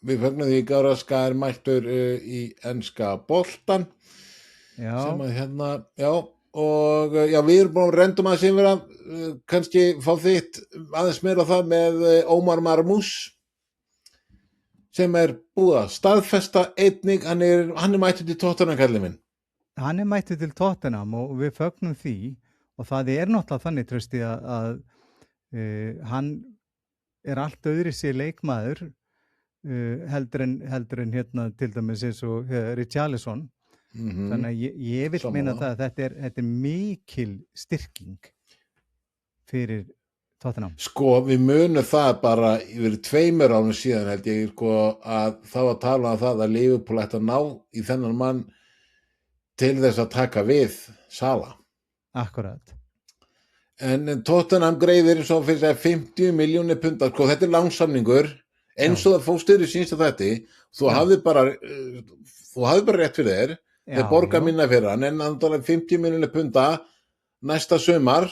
við fögnum því Goretzka er mættur í enska boltan. Já. Sem að hérna, já. Og já, við erum búin að rendum að sem vera kannski fá þitt aðeins meira á það með Omar Marmoush sem er búið að staðfesta einnig, hann er mættur til Tottenham, kallinn minn. Hann er mættur til Tottenham og við fögnum því og það er náttúrulega þannig, Trausti, að hann er allt öðri sér leikmaður heldur en hérna til dæmis eins og Richarlison. Þannig að ég vil minna það að þetta er mikil styrking fyrir Tottenham. Sko, við munum það bara yfir 2 árum síðan held ég, sko, að það var talað um það að Liverpool ætti að ná í þennan mann til þess að taka við Sala. Akkurat. En Tottenham greiðir svo fyrir þess að 50 milljónir punda, sko, þetta er langsamningur, eins og það fóstur í sínsta þetta, þú hafði bara rétt fyrir þér. Þeir borga minna fyrir hann, en andalega 50 milljónir punda næsta sumar,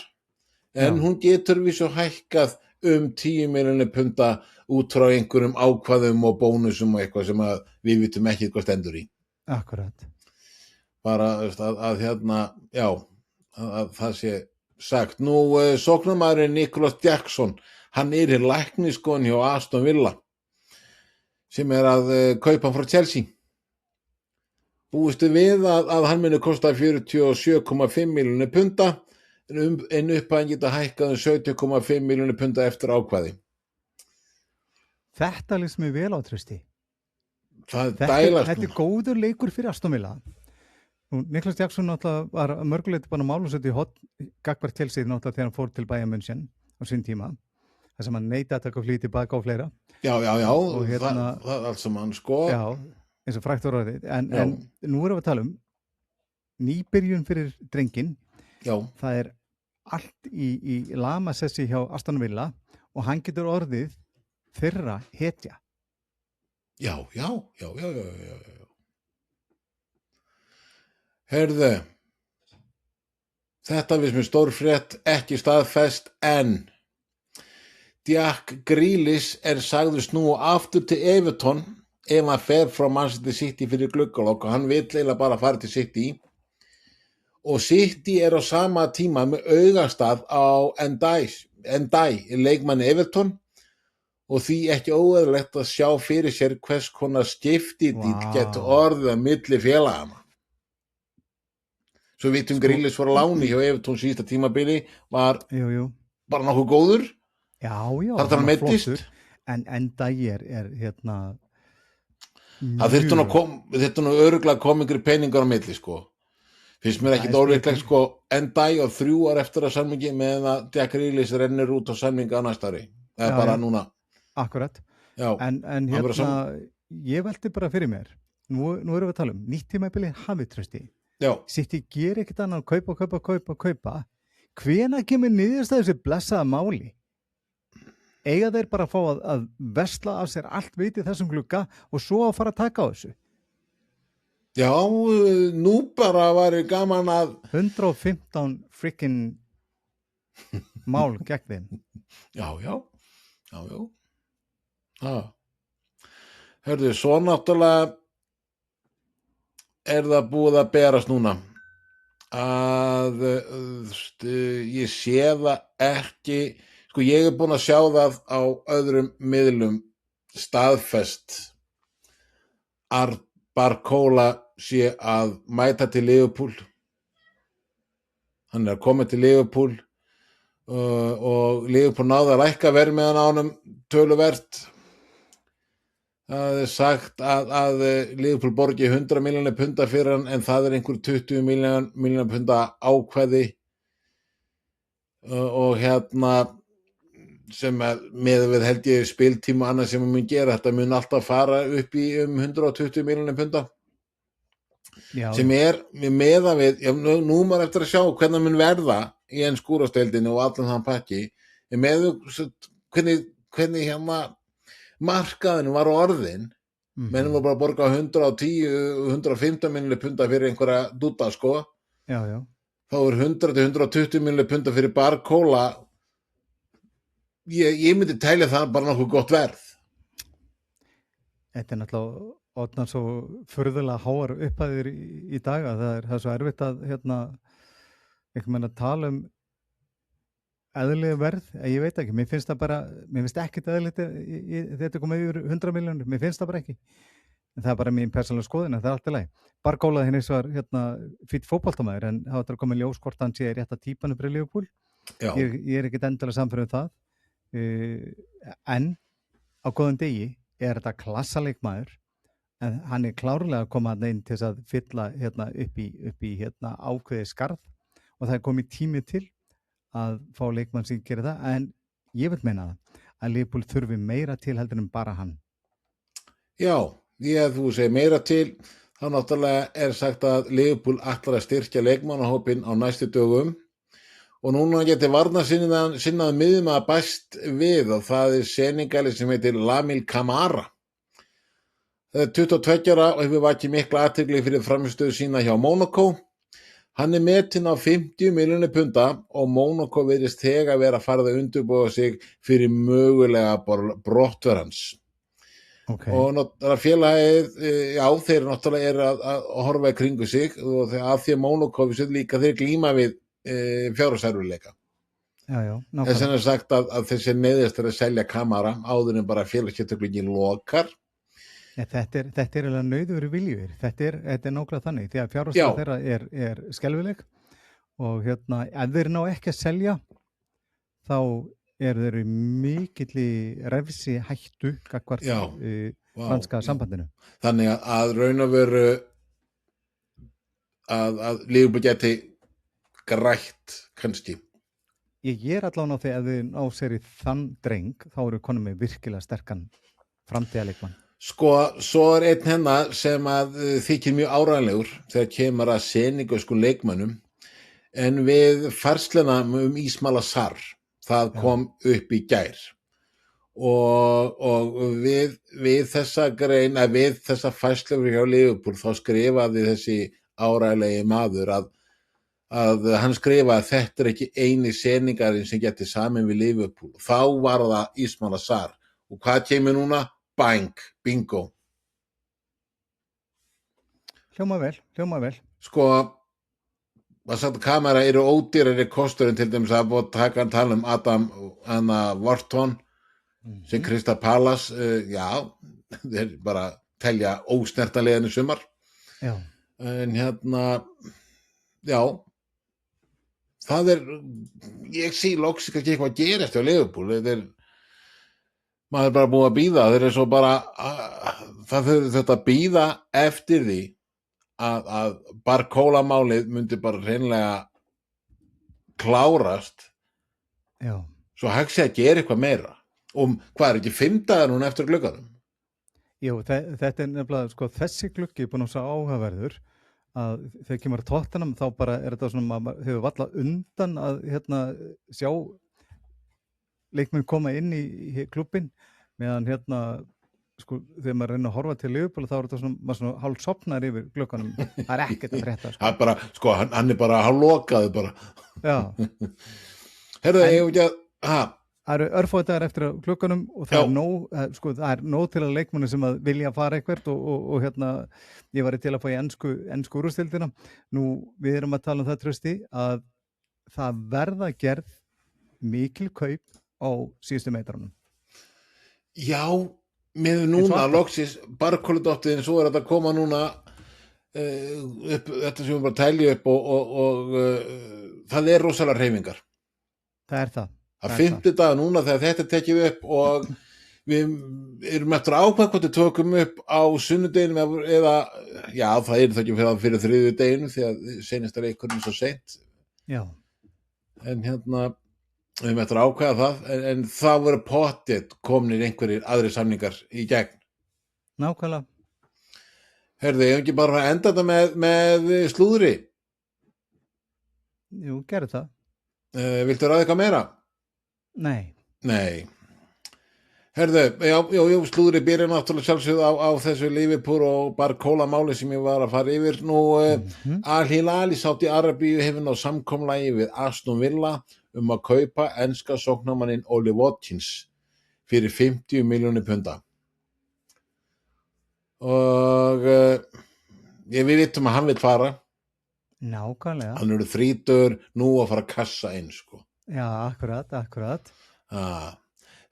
en hún getur við svo hækkað 10 milljónir punda út frá einhverjum ákvæðum og bónusum og eitthvað sem að við vitum ekki hvað stendur í. Akkurat. Bara að hérna, já, að það sé sagt. Nú, sóknarmaðurinn Nicholas Jackson, hann er í lækniskon hjá Aston Villa, sem er að kaupa frá Chelsea. Búistu við að hann muni kosta 47,5 milljónir punda en upphæðin geta hækkað 70,5 milljónir punda eftir ákvæði. Þetta lýst mér vel á, Trausti. Þetta er góður leikur fyrir Aston Villa. Nicholas Jackson náttúrulega var mörguleiti bara málusett í gagnvart Chelsea náttúrulega þegar hann fór til Bayern München á sín tíma. Það sem hann neitaði að taka flýti tilbaka á fleira. Já, og hérna, það allt sem hann sko. Já. Eins og frægt var orðið, en nú erum við að tala um nýbyrjun fyrir drenginn. Já. Það er allt í lamasessi hjá Aston Villa og hann getur orðið þeirra hetja. Já. Heyrðu, þetta finnst mér stór frétt, ekki staðfest, en Jack Grealish sagður snúa aftur til Everton ef hann fer frá Manchester City fyrir gluggalokk og hann vill eiginlega bara fara til City og City á sama tíma með augastað á Ndiaye leikmanni Everton og því ekki óeðlilegt að sjá fyrir sér hvers konar skiptidíll getur orðið á milli félagana. Svo vitum Grealish var á láni hjá Everton síðasta tímabili var bara nokkuð góður. Já, þar hann meiddist. flottur. En Ndiaye er hérna Það þyrfti nú örugglega koma ykkur peningar á milli, sko. Finnst mér ekki ólíklegt, sko, Ndiaye á 3 ár eftir að samningi meðan að Jack Grealish rennir út á samninga á næsta ári. Eða bara núna. Akkurat. Já. En hérna, ég velti bara fyrir mér. Nú erum við að tala nýtt tímabili hafið trausti. Já. City gerir ekkert annað kaupa. Hvenær kemur niðurstaðið þessi blessaða máli? Eiga þeir bara að fá að versla af sér allt vitið þessum glugga og svo að fara að taka á þessu? Já, nú bara var gaman að 115 frickin mál gegn þeim. Já. Hörðu, svo náttúrulega það búið að berast núna að ég sé það ekki, sko ég búin að sjá það á öðrum miðlum staðfest að Barcola sé að mæta til Liverpool. Hann að koma til Liverpool og Liverpool náði að lækka verðmiðan á honum töluvert. Það sagt að Liverpool borgi 100 milljónir punda fyrir hann en það einhver 20 milljónir punda ákveði og hérna sem með við held ég spiltíma annað sem mun gera þetta mun alltaf fara upp í 120 milljónir punda sem meðan við nú maður eftir að sjá hvernig mun verða í ensku úrvalsdeildinni og allan þann pakki með hvernig hérna markaðin var orðin mennum var bara að borga 110-115 milljónir punda fyrir einhverja dúta sko þá 100-120 milljónir punda fyrir Barcola ég myndi telja það bara nokkuð gott verð. Þetta náttúrulega orðnar svo furðulega háar upphæðir í dag að það er svo erfitt að einhvern veginn að tala eðlileg verð, ég veit ekki, mér finnst ekkert eðlilegt þetta komið yfir 100 milljónir, mér finnst það bara ekki en það er bara mín persónulega skoðun, það er allt í lagi. Barcola hins var fýtt fótboltamaður en það var komið ljós hvort hann sé rétta típanu fyrir Liverpool. Ég er ekkert endilega samferð það en á góðum degi er þetta klassaleikmaður en hann er klárlega að koma inn til þess að fylla upp í ákveðið skarð og það er komið tími til að fá leikmann sem gerir það en ég vil meina það að Liverpool þurfi meira til heldur en bara hann. Já, þú segir meira til þá náttúrulega sagt að Liverpool ætlar að styrkja leikmannahópinn á næstu dögum og núna geti varnarsinnað miðum að bæst við og það seningali sem heitir Lamine Camara. Það 22 ára og hefur vakið mikla athygli fyrir frammistöðu sína hjá Monaco. Hann metinn á 50 milljónir punda og Monaco virðist þegar vera að fara að undirbúa sig fyrir mögulega brottför hans. Og náttúrulega félagið, þeir náttúrulega að horfa í kringu sig og að því að Monaco líka þeir glíma við fjárhagserfiðleika. Þess vegna sagt að þessi neyðist að selja Camara áður en bara félagsgetuglingin lokar. Þetta er alveg nauður viljur. Þetta er nákvæmlega þannig því að fjárhagsstaða þeirra er skelfileg og ef þeir ná ekki að selja þá þeir mikilli refsi hættu gagnvart franska sambandinu. Þannig að raun og veru að Liverpool geti grætt kannski. Ég allan á því að þið ná sér í þann dreng þá eru konum með virkilega sterkan framtíðarleikmann. Sko, svo einn hennar sem að þykir mjög áræðanlegur þegar kemur að seningöskum leikmönnum en við færsluna Ismaila Sarr, það kom upp í gær og við þessa grein, við þessa færslu hjá Liverpool þá skrifaði þessi áræðanlegi maður að að hann skrifa að þetta ekki eini seningarinn sem geti samin við Liverpool. Þá var það Ismail Assar. Og hvað kemur núna? Bang, bingo. Hljóma vel. Sko, að sagt kamera eru ódýrari kosturinn til dæmis að búið að tala Adam Wharton sem Crystal Palace, já, þeir bara telja ósnertanlegan í sumar. Já. En já, það ég sé loks ekki eitthvað að gerast á Liverpool. Maður bara búið að bíða, þeir svo bara, það þurfi þetta að bíða eftir því að Barcola-málið myndi bara hreinlega klárast. Já. Svo hægt sé að gera eitthvað meira. Hvað ekki 5 dagar núna eftir glugganum? Jú, þetta nefnilega, sko, þessi gluggi búin að svo áhugaverður að þegar kemur að Tottenham þá bara þetta svona, maður hefur valla undan að sjá leikmenn koma inn í klubbin meðan sko, þegar maður reynir að horfa til Liverpool þá þetta svona, maður svona hálf sopnar yfir glugganum. Það ekkert að frétta. Sko. Það bara, sko, hann bara, hann lokaði bara. Já. Herðu, ég ekki að, Það eru örfáir dagar eftir að glugganum og það er nóg til að leikmenni sem að vilja fara eitthvert og ég var til að fá í ensku úrstildina. Nú, við erum að tala það, Trausti, að það verða gerð mikil kaup á síðustu metrunum. Já, með núna loksis Barcola-dóttiðin, svo þetta að koma núna upp, þetta sem við bara tælja upp og það rosalega hreyfingar. Það er það. Það er 5. dag núna þegar þetta tekið upp og við erum eftir að ákveða hvort við tökum upp á sunnudeginum eða, já, það það ekki fyrir þriðjudeginu því að seinasta leikurinn svo seint. Já. En við erum eftir að ákveða það, en það voru pottið komnir einhverjir aðri samningar í gegn. Nákvæmlega. Herðu, ég ekki bara að enda þetta með slúðri? Jú, gerðu það. Viltu ræða eitthvað meira? Nei. Herðu, já, slúðri byrja náttúrulega sjálfsögðu á þessu Liverpool og Barcola máli sem ég var að fara yfir. Nú, Al-Hilal í Sádi-Arabíu hefur náð samkomulagi við Aston Villa að kaupa enska sóknarmanninn Ollie Watkins fyrir 50 milljónir punda. Og við vitum að hann vill fara. Nákvæmlega. Hann 30 nú að fara að kassa inn, sko. Já, akkurat.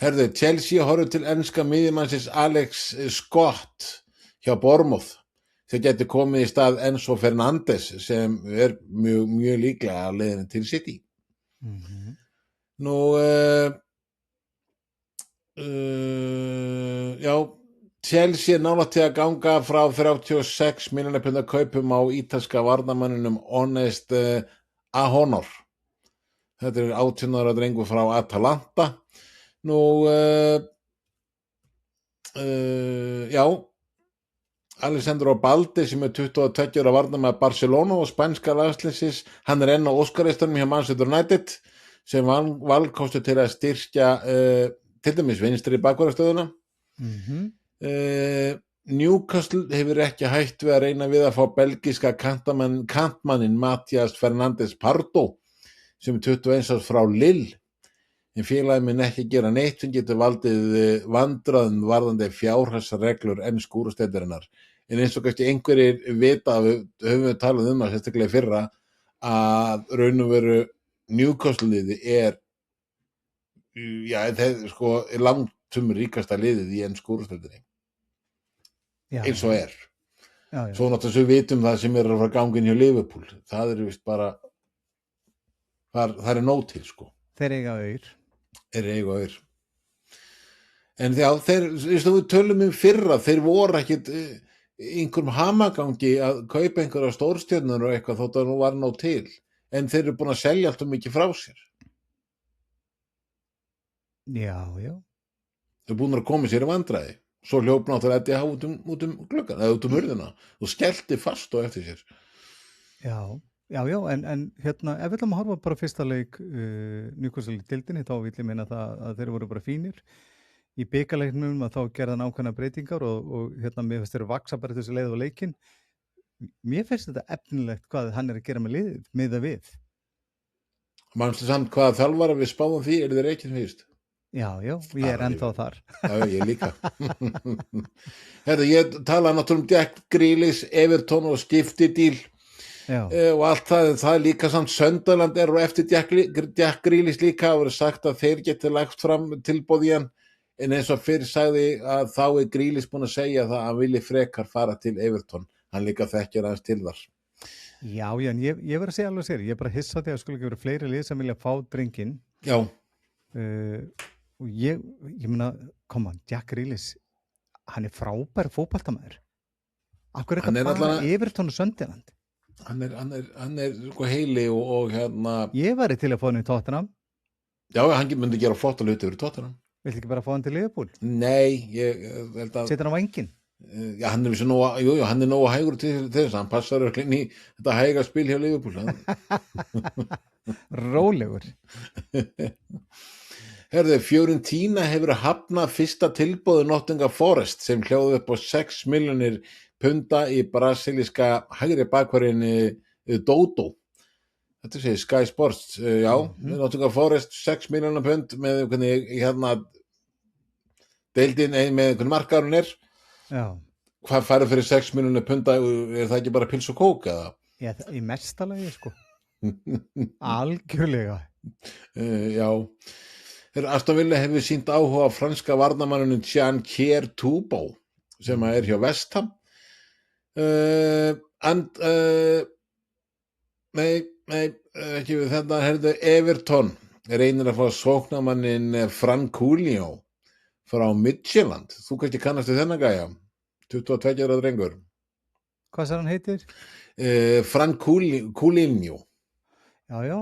Herðu, Chelsea horfir til enska miðjumannsins Alex Scott hjá Bournemouth. Þeir geti komið í stað Enzo Fernandes sem mjög líklega að leiðin til City. Nú, já, Chelsea nálægt til að ganga frá 36 milljóna punda kaupum á ítalska varnarmanninum Honest Ahonor. Þetta 18 ára drengur frá Atalanta. Nú, já, Alessandro Balde sem 22 ára varnarmaður Barcelona og spænska landsliðsins, hann enn á Óskaristanum hjá Manchester United sem valkostu til að styrkja til dæmis vinstri bakvarðarstöðuna. Newcastle hefur ekki hætt við að reyna við að fá belgiska kantmanninn Mathias Fernandes Pardo sem 21 árs frá Lille. En félagið mun ekki gera neitt sem getur valdið vandræðum varðandi fjárhagsreglur ensku úrvalsdeildarinnar. En eins og kannski einhverjir vita, höfum við talað um það sérstaklega í fyrra, að raun og veru Newcastle-liði sko, langtum ríkasta liðið í ensku úrvalsdeildinni. Eins og Já. Svo náttúrulega við vitum það sem að fara gangin hjá Liverpool. Það vist bara, það nóg til, sko. Þeir eiga auður. En já, við tölum fyrra, þeir voru ekkit einhverjum hamagangi að kaupa einhverja stórstjörnur og eitthvað þótt að nú var nóg til. En þeir eru búin að selja allt mikið frá sér. Já. Þeir eru búin að koma sér í vandræði. Svo hljóp náttúrulega Eddie Howe út gluggan, eða út hurðina og skellti fast og eftir sér. Já, en ef við ætlum að horfa bara fyrsta leik Newcastle í deildinni, þá vil ég meina það að þeir voru bara fínir. Í bikarleiknum að þá gerða nákvæmna breytingar og mér finnst þeir vaksa bara þessi leið á leikinn. mér finnst þetta efnilegt hvað hann að gera með liðið, miða við. Manstu samt hvaða þjálfara við spáðum því, þið ekki fyrst? Já, ég er ennþá þar. Já, ég líka. Herðu, ég talaði náttúrulega Jack Grealish, Everton og skiptidíl og allt það er líka samt Sunderland og eftir Jack Grealish líka og verið sagt að þeir geti lagt fram tilboð í hann, en eins og fyrir sagði að þá er Grealish búin að segja það að hann vilji frekar fara til Everton, hann líka þekkir aðeins til þar. Já, en ég verið að segja alveg sér, ég er bara hissa því að skulle ekki verið fleiri lið sem vilja fá drenginn. Já. Og ég meina, Jack Grealish, hann er frábær fótboltamaður. Af hverju er þetta bara Everton og Sunderland? Hann er sko heili og hérna... Ég væri til að fá hann í Tottenham. Já, hann myndi gera flotta hluti yfir Tottenham. Viltu ekki bara fá hann til Liverpool? Nei, ég held að... Setur hann á vænginn? Já, hann er nógu hægur til þess, hann passar öllin í þetta hæga spil hjá Liverpool. Rólegur. Herðu, Fiorentina hefur hafnað fyrsta tilboði Nottingham Forest sem hljóði upp á 6 milljónir punda í brasilíska hægri bakvarinn Dodo. Þetta segir Sky Sports, Nottingham Forest 6 milljónar pund með hvernig hérna deildin með hvernig markaðurinn er. Já. Hvað færðu fyrir 6 milljónir punda, er það ekki bara pils og kók eða? Já, í mestalagi sko. Algjörlega. Já. Aston Villa hefur sýnt áhuga á franska varnarmannunum Jean-Pierre Tubau sem er hjá West Ham. Ekki við þetta, herðu, Everton reynir að fá sóknarmannin Franculio frá Midtjylland. Þú kannski kannast við þennan gæja, 22 ára drengur. Hvað sér hann heitir? Franculio. Já.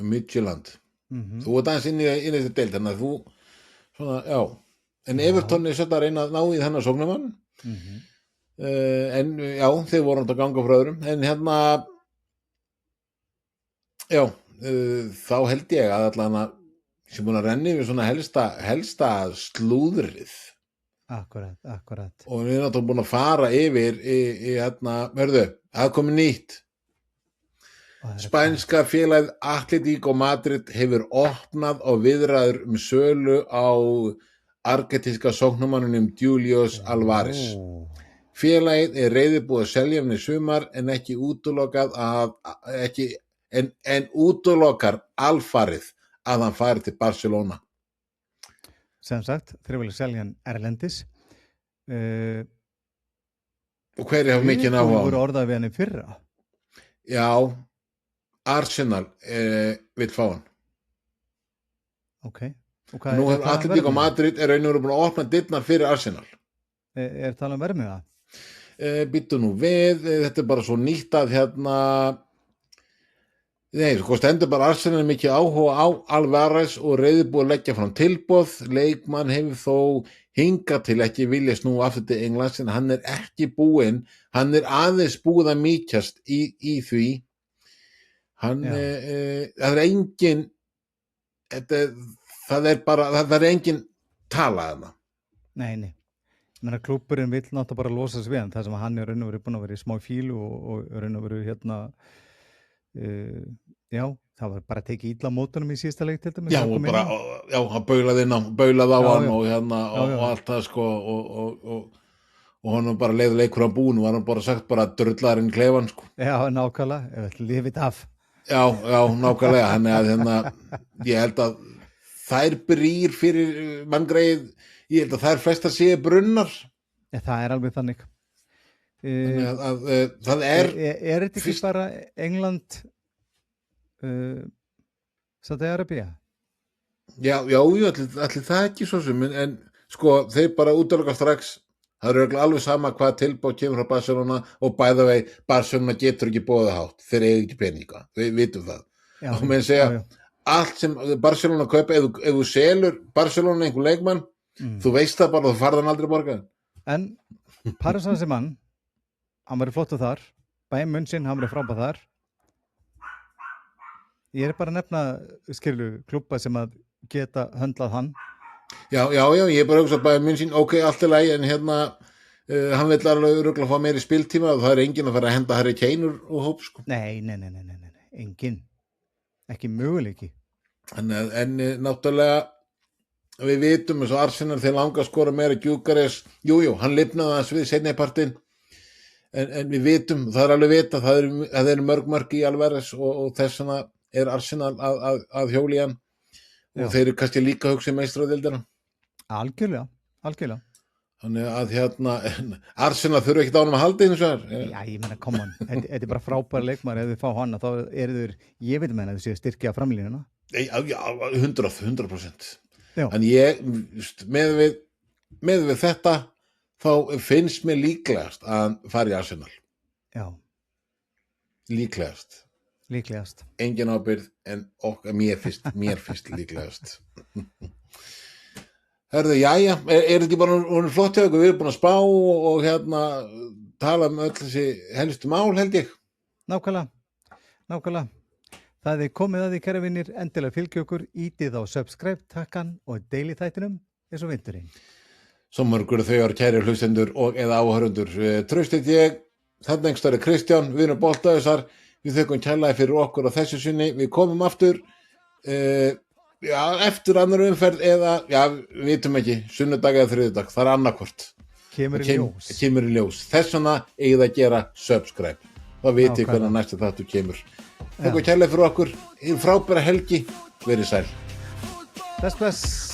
Midtjylland. Þú ert aðeins inn í þessi deild, þannig að þú svona, já. En Everton er svolítið að reyna að ná í þennan sóknarmann. En já, þeir voru að ganga frá öðrum. En hérna, já, þá held ég að allan að sem búin að renni við svona helsta slúðrið. Akkurat. Og við erum náttúrulega búin að fara yfir í hérna, hörðu, það komið nýtt. Spænska félagið Atlético Madrid hefur opnað á viðræður sölu á argentíska sóknarmanninum Julius Alvarez. Félagið er reiðubúið að selja hann í sumar en ekki útilokað en útilokar alfarið að hann fari til Barcelona. Sem sagt, þeir vilja selja hann erlendis. Og hverju hafa mikið áhuga á? Þú voru orðað við hann í fyrra. Já, Arsenal vill fá hann. Ok. Nú hefur Atlético Madrid raun og veru búin að opna dyrnar fyrir Arsenal. Er talað verð með það? Býttu nú við, þetta er bara svo nýtt að hérna sko stendur bara Arsenal mikið áhuga á Alvarez og reiðubúið að leggja fram tilboð. Leikmann hefur þó hingað til ekki vilja snúa aftur til Englands en hann er ekki búinn, hann er aðeins búið að mýkjast í því. Það er engin það er engin talað hana. Nei. Klúbburinn vill náttúrulega bara losa sig við hann, það sem hann er raun og veru búin að vera í smá fílu og raun og veru hérna það var bara að teki illa mótunum í síðasta leik til dæmis. Hann baulaði á hann og hérna og allt það sko og hann bara leið leikur á búinu og hann bara sagt bara drullarinn klefan sko. Já, nákvæmlega, lifið af. Já, nákvæmlega, hann er að hérna, ég held að þær brýr fyrir manngreið, ég held að þær flesta séu brunnar. Já, það er alveg þannig. Það er þetta ekki bara England, Saudi Arabia? Já, allir það ekki svo sem, en sko, þeir bara útiloka strax. Það er alveg sama hvað tilboð kemur frá Barcelona og bæða vei, Barcelona getur ekki boðið hátt, þeir eiga ekki peninga, við vitum það. Og menn segja, allt sem Barcelona kaupa, ef þú selur Barcelona einhver leikmann, þú veist það bara, þú farðan aldrei borga. En Paris Saint-Germain, hann verið flottu þar, Bayern München, hann verið frábæð þar. Ég er bara að nefna, klúbba sem að geta höndlað hann. Já, ég er bara að hugsa Bayern München, ok, allt í lagi, en hérna hann vill alveg örugglega fá meiri spiltíma og það enginn að fara að henda Harry Kane úr hóp sko. Nei, engin. Ekki möguleiki. En náttúrulega við vitum eins og Arsenal þeir langa að skora meira Gyökeres, hann lifnaði aðeins við seinnipartinn en við vitum, það alveg vita það eru mörg í Alvarez og þess vegna Arsenal að hjóli hann og þeir eru kannski líka að hugsa í meistaradeildina. Algjörlega. Þannig að Arsenal þurfa ekkert ánum að halda einu svo Já, ég meina, come on, þetta bara frábæra leikmaður, ef þið fá hann, þá þeir, ég veit að þið séu styrkja framlínuna. Já, 100%. Já. En ég, með við þetta, þá finnst mér líklegast að hann fari í Arsenal. Já. Líklegast. Engin ábyrgð, en mér fyrst líklegast. Herðu, jæja, þetta ekki bara flott hjá ykkur, við erum búin að spá og tala öll þessi helstu mál, held ég. Nákvæmlega. Það komið að því, kæra vinir, endilega fylgja okkur, ítið á subscribe, takkan og deili þættinum eins og vindurinn. Svo mörgur þau kæri hlustendur og eða áhörundur. Traustið ég, þarna einhverstari Kristján, við erum boltaðisar, við þökkum kærlega fyrir okkur á þessu sinni, við komum aftur, eftir annar umferð eða, við vitum ekki, sunnudag eða þriðjudag, það annarkvort. Kemur í ljós. Þess vegna eigið að gera subscribe. Þá veit ég hvernig næstu þáttur kemur. Þakka kærlega fyrir okkur, frábæra helgi, verið sæl. Bless.